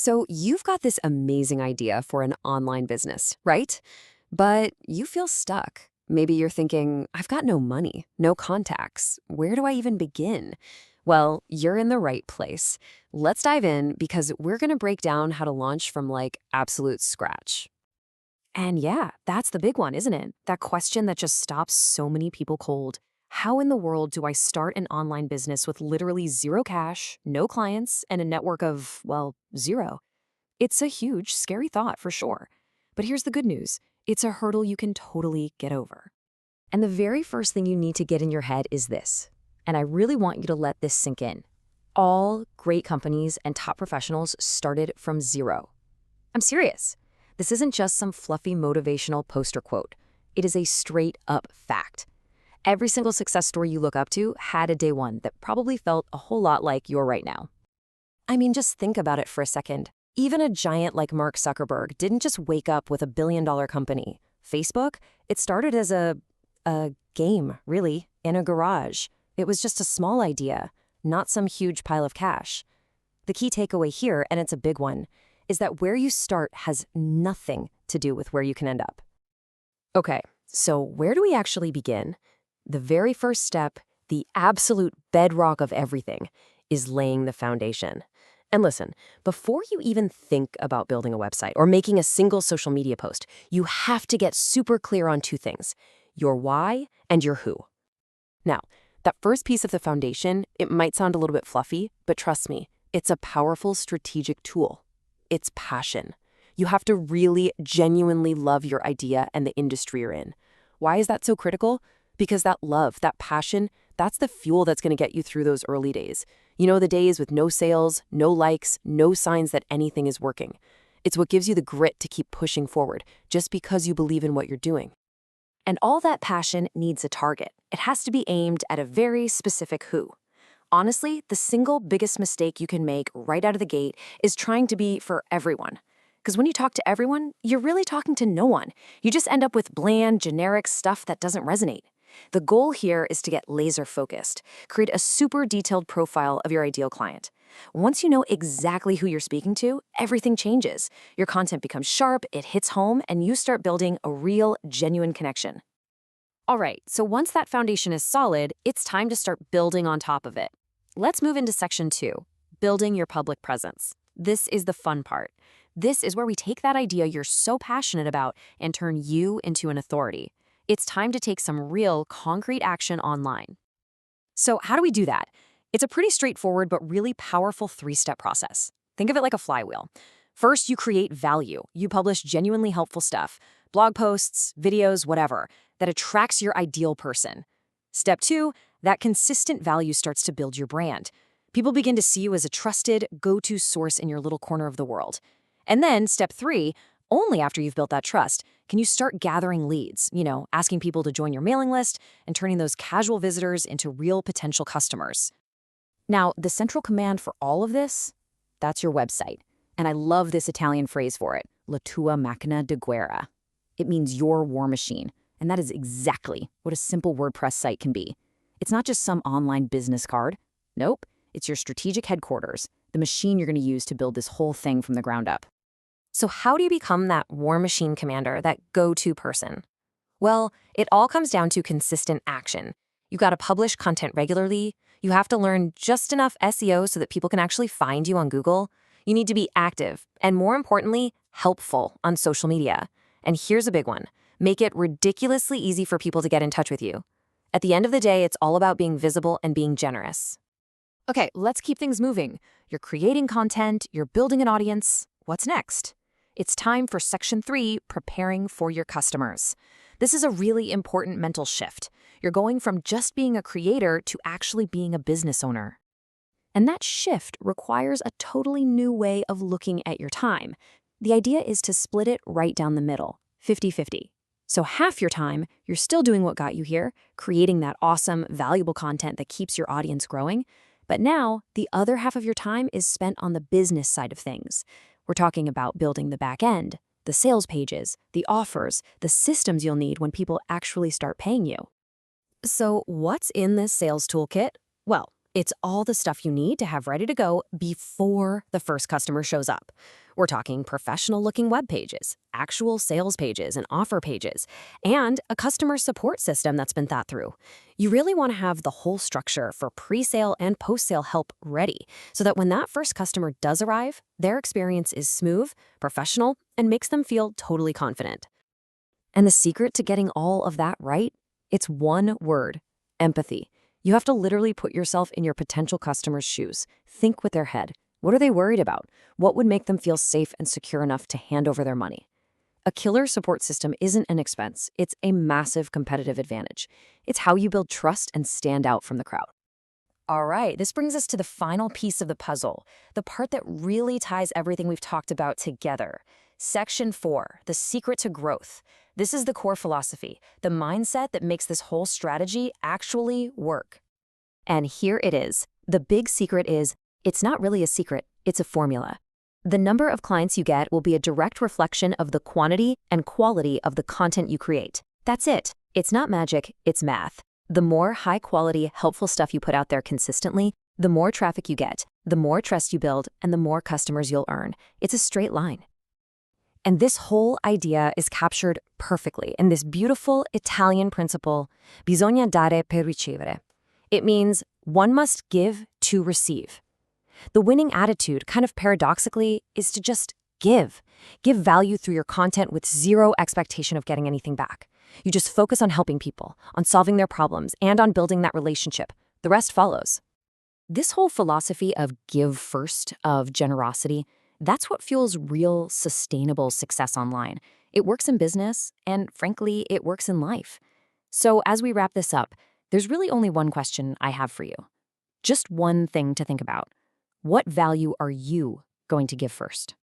So you've got this amazing idea for an online business, right? But you feel stuck. Maybe you're thinking, I've got no money, no contacts. Where do I even begin? Well, you're in the right place. Let's dive in because we're going to break down how to launch from absolute scratch. And yeah, that's the big one, isn't it? That question that just stops so many people cold. How in the world do I start an online business with literally zero cash, no clients, and a network of, well, zero? It's a huge, scary thought for sure. But here's the good news. It's a hurdle you can totally get over. And the very first thing you need to get in your head is this. And I really want you to let this sink in. All great companies and top professionals started from zero. I'm serious. This isn't just some fluffy motivational poster quote. It is a straight up fact. Every single success story you look up to had a day one that probably felt a whole lot like you're right now. I mean, just think about it for a second. Even a giant like Mark Zuckerberg didn't just wake up with a billion-dollar company. Facebook, it started as a game, really, in a garage. It was just a small idea, not some huge pile of cash. The key takeaway here, and it's a big one, is that where you start has nothing to do with where you can end up. Okay, so where do we actually begin? The very first step, the absolute bedrock of everything, is laying the foundation. And listen, before you even think about building a website or making a single social media post, you have to get super clear on two things: your why and your who. Now, that first piece of the foundation, it might sound a little bit fluffy, but trust me, it's a powerful strategic tool. It's passion. You have to really genuinely love your idea and the industry you're in. Why is that so critical? Because that love, that passion, that's the fuel that's going to get you through those early days. You know, the days with no sales, no likes, no signs that anything is working. It's what gives you the grit to keep pushing forward, just because you believe in what you're doing. And all that passion needs a target. It has to be aimed at a very specific who. Honestly, the single biggest mistake you can make right out of the gate is trying to be for everyone. Because when you talk to everyone, you're really talking to no one. You just end up with bland, generic stuff that doesn't resonate. The goal here is to get laser focused. Create a super detailed profile of your ideal client. Once you know exactly who you're speaking to, everything changes. Your content becomes sharp, it hits home, and you start building a real, genuine connection. All right, so once that foundation is solid, it's time to start building on top of it. Let's move into section 2, building your public presence. This is the fun part. This is where we take that idea you're so passionate about and turn you into an authority. It's time to take some real, concrete action online. So how do we do that? It's a pretty straightforward but really powerful 3-step process. Think of it like a flywheel. First, you create value. You publish genuinely helpful stuff, blog posts, videos, whatever, that attracts your ideal person. Step 2, that consistent value starts to build your brand. People begin to see you as a trusted, go-to source in your little corner of the world. And then step 3, only after you've built that trust can you start gathering leads, asking people to join your mailing list and turning those casual visitors into real potential customers. Now, the central command for all of this, that's your website. And I love this Italian phrase for it, la tua macchina di guerra. It means your war machine. And that is exactly what a simple WordPress site can be. It's not just some online business card. Nope, it's your strategic headquarters, the machine you're going to use to build this whole thing from the ground up. So how do you become that war machine commander, that go-to person? Well, it all comes down to consistent action. You got to publish content regularly. You have to learn just enough SEO so that people can actually find you on Google. You need to be active and, more importantly, helpful on social media. And here's a big one. Make it ridiculously easy for people to get in touch with you. At the end of the day, it's all about being visible and being generous. Okay, let's keep things moving. You're creating content, you're building an audience. What's next? It's time for section 3, preparing for your customers. This is a really important mental shift. You're going from just being a creator to actually being a business owner. And that shift requires a totally new way of looking at your time. The idea is to split it right down the middle, 50-50. So half your time, you're still doing what got you here, creating that awesome, valuable content that keeps your audience growing. But now, the other half of your time is spent on the business side of things. We're talking about building the back end, the sales pages, the offers, the systems you'll need when people actually start paying you. So what's in this sales toolkit? Well, It's all the stuff you need to have ready to go before the first customer shows up. We're talking professional-looking web pages, actual sales pages and offer pages, and a customer support system that's been thought through. You really want to have the whole structure for pre-sale and post-sale help ready so that when that first customer does arrive, their experience is smooth, professional, and makes them feel totally confident. And the secret to getting all of that right? It's one word: empathy. You have to literally put yourself in your potential customer's shoes. Think with their head. What are they worried about? What would make them feel safe and secure enough to hand over their money? A killer support system isn't an expense. It's a massive competitive advantage. It's how you build trust and stand out from the crowd. All right, this brings us to the final piece of the puzzle, the part that really ties everything we've talked about together. Section 4, the secret to growth. This is the core philosophy, the mindset that makes this whole strategy actually work. And here it is. The big secret is, it's not really a secret, it's a formula. The number of clients you get will be a direct reflection of the quantity and quality of the content you create. That's it. It's not magic, it's math. The more high-quality, helpful stuff you put out there consistently, the more traffic you get, the more trust you build, and the more customers you'll earn. It's a straight line. And this whole idea is captured perfectly in this beautiful Italian principle, bisogna dare per ricevere. It means one must give to receive. The winning attitude, kind of paradoxically, is to just give. Give value through your content with zero expectation of getting anything back. You just focus on helping people, on solving their problems, and on building that relationship. The rest follows. This whole philosophy of give first, of generosity, that's what fuels real, sustainable success online. It works in business, and frankly, it works in life. So as we wrap this up, there's really only one question I have for you. Just one thing to think about. What value are you going to give first?